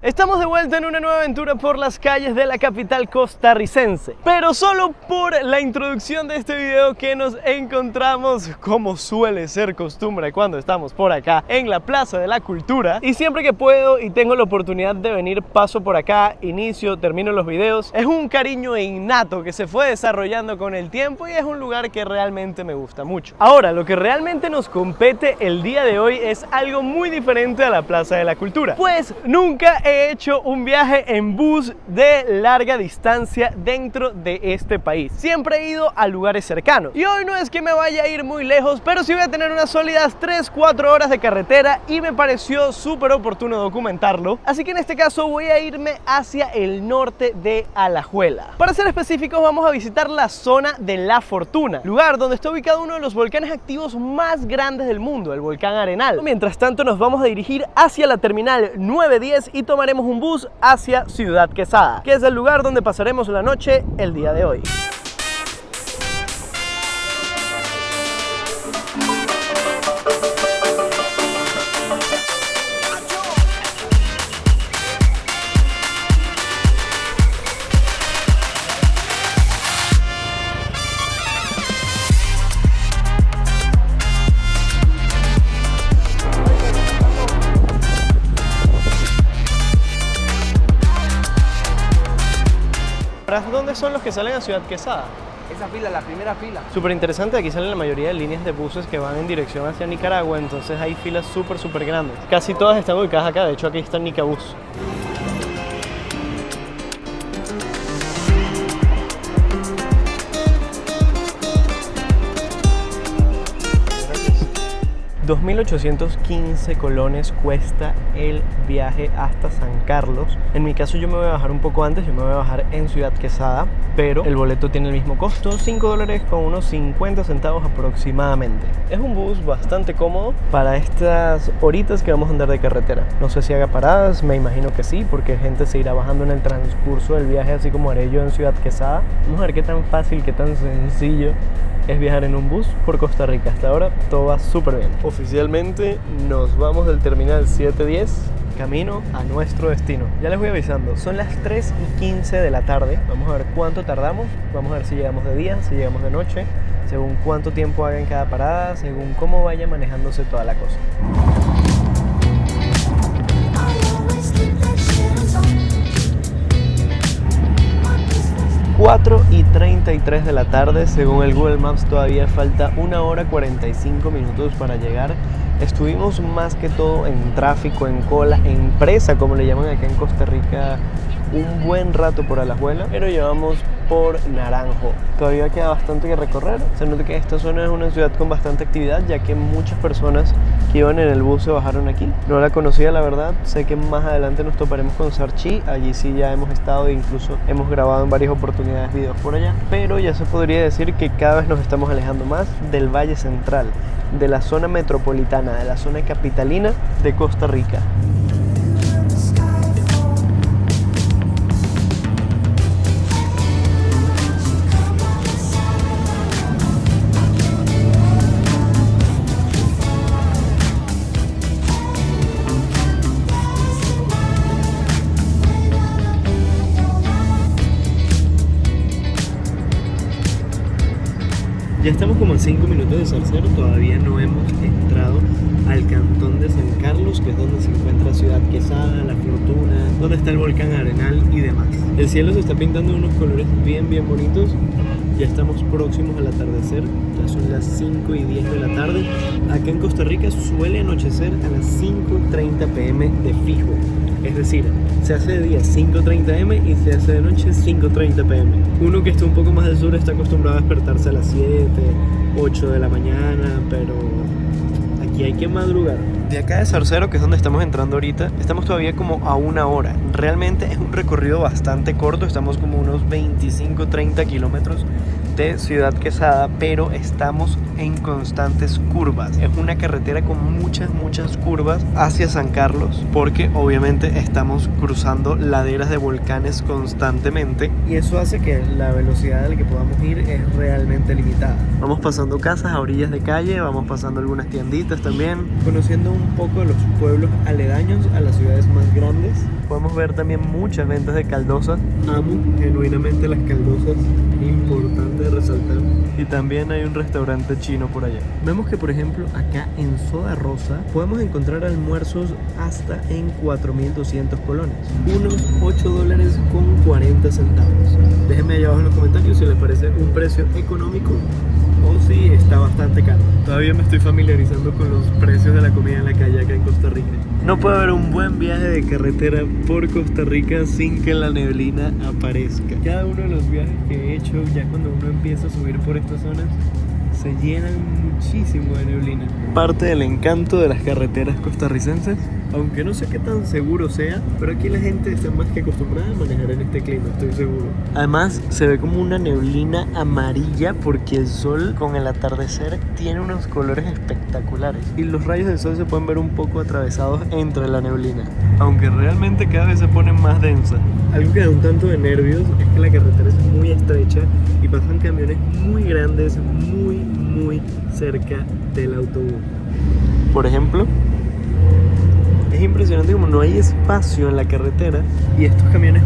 Estamos de vuelta en una nueva aventura por las calles de la capital costarricense, pero solo por la introducción de este video que nos encontramos, como suele ser costumbre cuando estamos por acá, en la Plaza de la Cultura. Y siempre que puedo y tengo la oportunidad de venir, paso por acá, inicio, termino los videos. Es un cariño innato que se fue desarrollando con el tiempo y es un lugar que realmente me gusta mucho. Ahora, lo que realmente nos compete el día de hoy es algo muy diferente a la Plaza de la Cultura, pues nunca he hecho un viaje en bus de larga distancia dentro de este país. Siempre he ido a lugares cercanos y hoy no es que me vaya a ir muy lejos, pero sí voy a tener unas sólidas 3-4 horas de carretera y me pareció súper oportuno documentarlo. Así que en este caso voy a irme hacia el norte de Alajuela. Para ser específicos, vamos a visitar la zona de La Fortuna, lugar donde está ubicado uno de los volcanes activos más grandes del mundo, el volcán Arenal. Mientras tanto, nos vamos a dirigir hacia la terminal 910 y tomaremos un bus hacia Ciudad Quesada, que es el lugar donde pasaremos la noche el día de hoy. ¿Dónde son los que salen a Ciudad Quesada? Esa fila, la primera fila. Súper interesante, aquí salen la mayoría de líneas de buses que van en dirección hacia Nicaragua, entonces hay filas súper grandes. Casi todas están ubicadas acá, de hecho aquí está Nicabús. $2.815 colones cuesta el viaje hasta San Carlos. En mi caso yo me voy a bajar un poco antes, yo me voy a bajar en Ciudad Quesada, pero el boleto tiene el mismo costo, $5 con unos 50 centavos aproximadamente. Es un bus bastante cómodo para estas horitas que vamos a andar de carretera. No sé si haga paradas, me imagino que sí, porque gente se irá bajando en el transcurso del viaje, así como haré yo en Ciudad Quesada. Vamos a ver qué tan fácil, qué tan sencillo es viajar en un bus por Costa Rica. Hasta ahora todo va súper bien. Oficialmente nos vamos del terminal 710 camino a nuestro destino. Ya les voy avisando, son las 3:15 de la tarde. Vamos a ver cuánto tardamos, vamos a ver si llegamos de día, si llegamos de noche, según cuánto tiempo haga en cada parada, según cómo vaya manejándose toda la cosa. 4:33 de la tarde, según el Google Maps todavía falta 1 hora 45 minutos para llegar. Estuvimos más que todo en tráfico, en cola, en presa, como le llaman acá en Costa Rica, un buen rato por Alajuela, pero llevamos por Naranjo. Todavía queda bastante que recorrer. Se nota que esta zona es una ciudad con bastante actividad, ya que muchas personas que iban en el bus se bajaron aquí. No la conocía, la verdad. Sé que más adelante nos toparemos con Sarchí. Allí sí ya hemos estado e incluso hemos grabado en varias oportunidades videos por allá. Pero ya se podría decir que cada vez nos estamos alejando más del Valle Central, de la zona metropolitana, de la zona capitalina de Costa Rica. Ya estamos como a 5 minutos de Zarcero, todavía no hemos entrado al cantón de San Carlos, que es donde se encuentra Ciudad Quesada, La Fortuna, donde está el volcán Arenal y demás. El cielo se está pintando de unos colores bien bonitos. Ya estamos próximos al atardecer, ya son las 5:10 de la tarde. Acá en Costa Rica suele anochecer a las 5:30 p.m. de fijo. Es decir, se hace de día 5:30 am y se hace de noche 5:30 p.m. Uno que está un poco más del sur está acostumbrado a despertarse a las 7, 8 de la mañana, pero aquí hay que madrugar. De acá de Zarcero, que es donde estamos entrando ahorita, estamos todavía como a 1 hora. Realmente es un recorrido bastante corto, estamos como unos 25-30 kilómetros de Ciudad Quesada, pero estamos en constantes curvas. Es una carretera con muchas curvas hacia San Carlos, porque obviamente estamos cruzando laderas de volcanes constantemente y eso hace que la velocidad a la que podamos ir es realmente limitada. Vamos pasando casas a orillas de calle, vamos pasando algunas tienditas también, conociendo un poco de los pueblos aledaños a las ciudades más grandes. Podemos ver también muchas ventas de caldosas. Amo genuinamente las caldosas, importante de resaltar. Y también hay un restaurante chino por allá. Vemos que por ejemplo acá en Soda Rosa podemos encontrar almuerzos hasta en 4.200 colones, unos $8.40. Déjenme allá abajo en los comentarios si les parece un precio económico o si está bastante caro. Todavía me estoy familiarizando con los precios de la comida en la calle acá en Costa Rica. No puede haber un buen viaje de carretera por Costa Rica sin que la neblina aparezca. Cada uno de los viajes que he hecho, ya cuando uno empieza a subir por estas zonas, se llenan muchísimo de neblina. Parte del encanto de las carreteras costarricenses, aunque no sé qué tan seguro sea, pero aquí la gente está más que acostumbrada a manejar en este clima, estoy seguro. Además se ve como una neblina amarilla porque el sol con el atardecer tiene unos colores espectaculares y los rayos del sol se pueden ver un poco atravesados entre la neblina, aunque realmente cada vez se pone más densa. Algo que da un tanto de nervios es que la carretera es muy estrecha y pasan camiones muy grandes muy cerca del autobús. Por ejemplo, es impresionante como no hay espacio en la carretera y estos camiones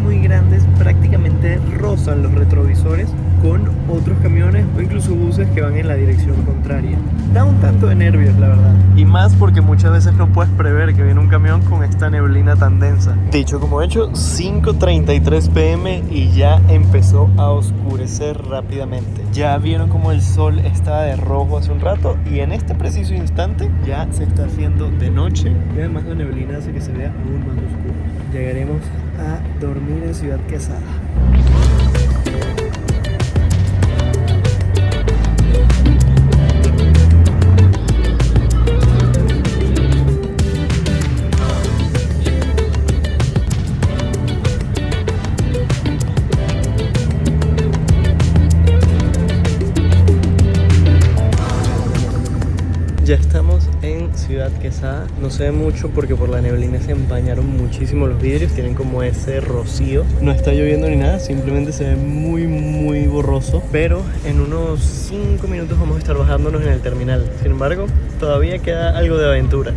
muy grandes prácticamente rozan los retrovisores con otros camiones o incluso buses que van en la dirección contraria. Da un tanto de nervios, la verdad. Y más porque muchas veces no puedes prever que viene un camión con esta neblina tan densa. Dicho como hecho, 5:33 p.m. y ya empezó a oscurecer rápidamente. Ya vieron como el sol estaba de rojo hace un rato y en este preciso instante ya se está haciendo de noche y además la neblina hace que se vea aún más oscuro. Llegaremos a dormir en Ciudad Quesada. Ya estamos en Ciudad Quesada, no se ve mucho porque por la neblina se empañaron muchísimo los vidrios, tienen como ese rocío. No está lloviendo ni nada, simplemente se ve muy borroso, pero en unos 5 minutos vamos a estar bajándonos en el terminal. Sin embargo, todavía queda algo de aventura.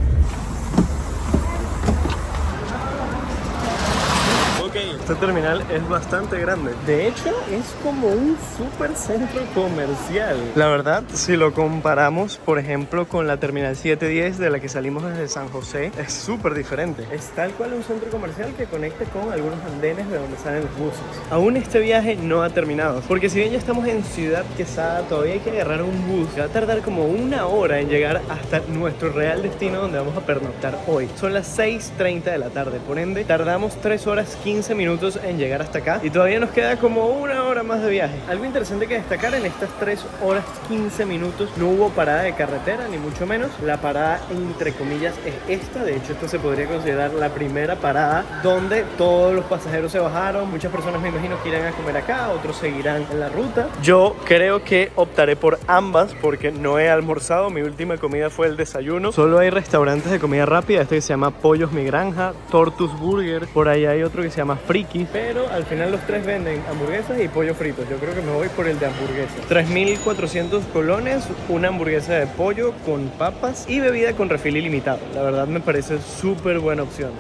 Este terminal es bastante grande. De hecho, es como un super centro comercial. La verdad, si lo comparamos, por ejemplo, con la terminal 710 de la que salimos desde San José, es súper diferente. Es tal cual un centro comercial que conecta con algunos andenes de donde salen los buses. Aún este viaje no ha terminado, porque si bien ya estamos en Ciudad Quesada, todavía hay que agarrar un bus que va a tardar como 1 hora en llegar hasta nuestro real destino donde vamos a pernoctar hoy. Son las 6:30 de la tarde, por ende, tardamos 3 horas 15 minutos en llegar hasta acá y todavía nos queda como 1 hora más de viaje. Algo interesante que destacar: en estas 3 horas 15 minutos no hubo parada de carretera, ni mucho menos. La parada entre comillas es esta. De hecho, esta se podría considerar la primera parada donde todos los pasajeros se bajaron. Muchas personas me imagino que irán a comer acá, otros seguirán en la ruta. Yo creo que optaré por ambas porque no he almorzado. Mi última comida fue el desayuno. Solo hay restaurantes de comida rápida, este que se llama Pollos Mi Granja, Tortus Burger, por ahí hay otro que se llama Friki, pero al final los tres venden hamburguesas y pollo fritos. Yo creo que me voy por el de hamburguesas. 3.400 colones, una hamburguesa de pollo con papas y bebida con refil ilimitado. La verdad me parece súper buena opción.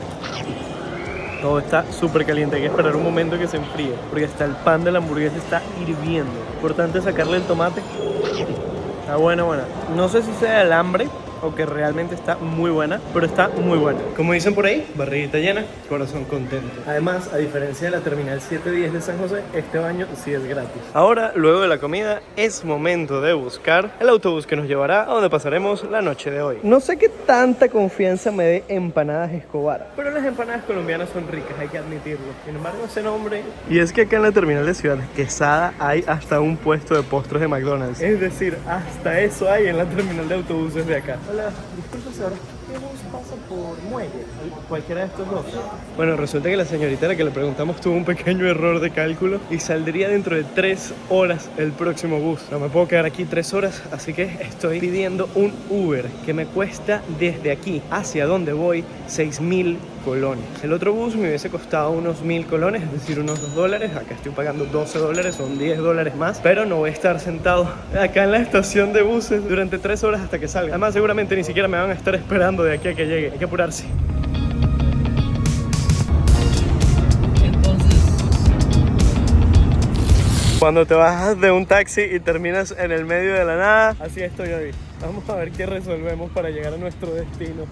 Todo está súper caliente, hay que esperar un momento que se enfríe, porque hasta el pan de la hamburguesa está hirviendo. Importante sacarle el tomate. Está buena. No sé si sea el hambre o que realmente está muy buena, pero está muy buena. Como dicen por ahí, barriguita llena, corazón contento. Además, a diferencia de la terminal 710 de San José, este baño sí es gratis. Ahora, luego de la comida, es momento de buscar el autobús que nos llevará a donde pasaremos la noche de hoy. No sé qué tanta confianza me dé Empanadas Escobar, pero las empanadas colombianas son ricas, hay que admitirlo. Sin embargo, ese nombre... Y es que acá en la terminal de Ciudad Quesada hay hasta un puesto de postres de McDonald's. Es decir, hasta eso hay en la terminal de autobuses de acá. Hola, disculpa, señor, ¿qué bus pasa por Muelle? Cualquiera de estos dos. Bueno, resulta que la señorita a la que le preguntamos tuvo un pequeño error de cálculo y saldría dentro de 3 horas el próximo bus. No me puedo quedar aquí 3 horas, así que estoy pidiendo un Uber que me cuesta desde aquí hacia donde voy 6.000 colones. El otro bus me hubiese costado unos 1000 colones, es decir, unos $2. Acá estoy pagando $12, son $10 más. Pero no voy a estar sentado acá en la estación de buses durante 3 horas hasta que salga. Además, seguramente ni siquiera me van a estar esperando de aquí a que llegue. Hay que apurarse. Cuando te bajas de un taxi y terminas en el medio de la nada, así estoy hoy. Vamos a ver qué resolvemos para llegar a nuestro destino.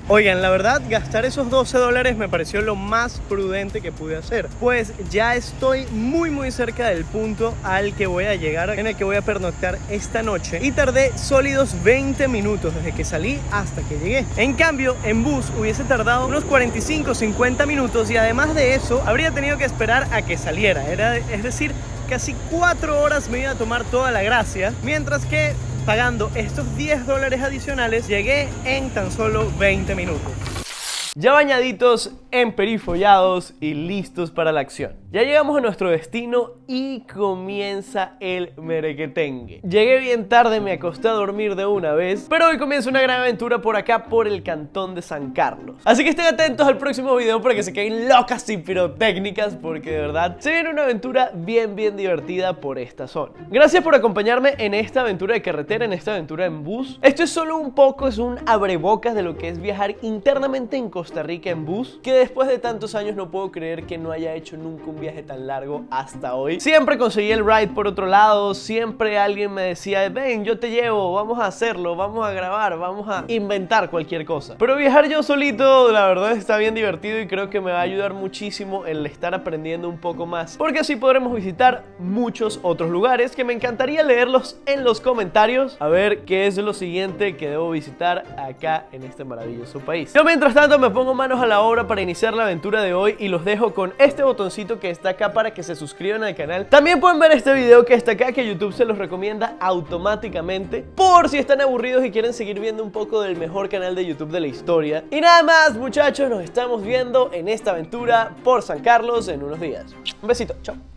Oigan, la verdad, gastar esos $12 me pareció lo más prudente que pude hacer, pues ya estoy muy cerca del punto al que voy a llegar, en el que voy a pernoctar esta noche, y tardé sólidos 20 minutos desde que salí hasta que llegué. En cambio, en bus hubiese tardado unos 45-50 minutos y además de eso, habría tenido que esperar a que saliera. Es decir, casi 4 horas me iba a tomar toda la gracia, mientras que pagando estos $10 adicionales llegué en tan solo 20 minutos. Ya bañaditos, emperifollados y listos para la acción. Ya llegamos a nuestro destino y comienza el merequetengue. Llegué bien tarde, me acosté a dormir de una vez, pero hoy comienza una gran aventura por acá, por el cantón de San Carlos. Así que estén atentos al próximo video para que se queden locas y pirotécnicas, porque de verdad se viene una aventura bien divertida por esta zona. Gracias por acompañarme en esta aventura de carretera, en esta aventura en bus. Esto es solo un poco, es un abrebocas de lo que es viajar internamente en Costa Rica en bus, que después de tantos años no puedo creer que no haya hecho nunca un viaje tan largo hasta hoy. Siempre conseguí el ride por otro lado, siempre alguien me decía, ven, yo te llevo, vamos a hacerlo, vamos a grabar, vamos a inventar cualquier cosa. Pero viajar yo solito, la verdad, está bien divertido y creo que me va a ayudar muchísimo el estar aprendiendo un poco más, porque así podremos visitar muchos otros lugares que me encantaría leerlos en los comentarios, a ver qué es lo siguiente que debo visitar acá en este maravilloso país. Yo mientras tanto me pongo manos a la obra para iniciar la aventura de hoy y los dejo con este botoncito que está acá para que se suscriban al canal. También pueden ver este video que está acá, que YouTube se los recomienda automáticamente por si están aburridos y quieren seguir viendo un poco del mejor canal de YouTube de la historia. Y nada más, muchachos, nos estamos viendo en esta aventura por San Carlos en unos días. Un besito, chao.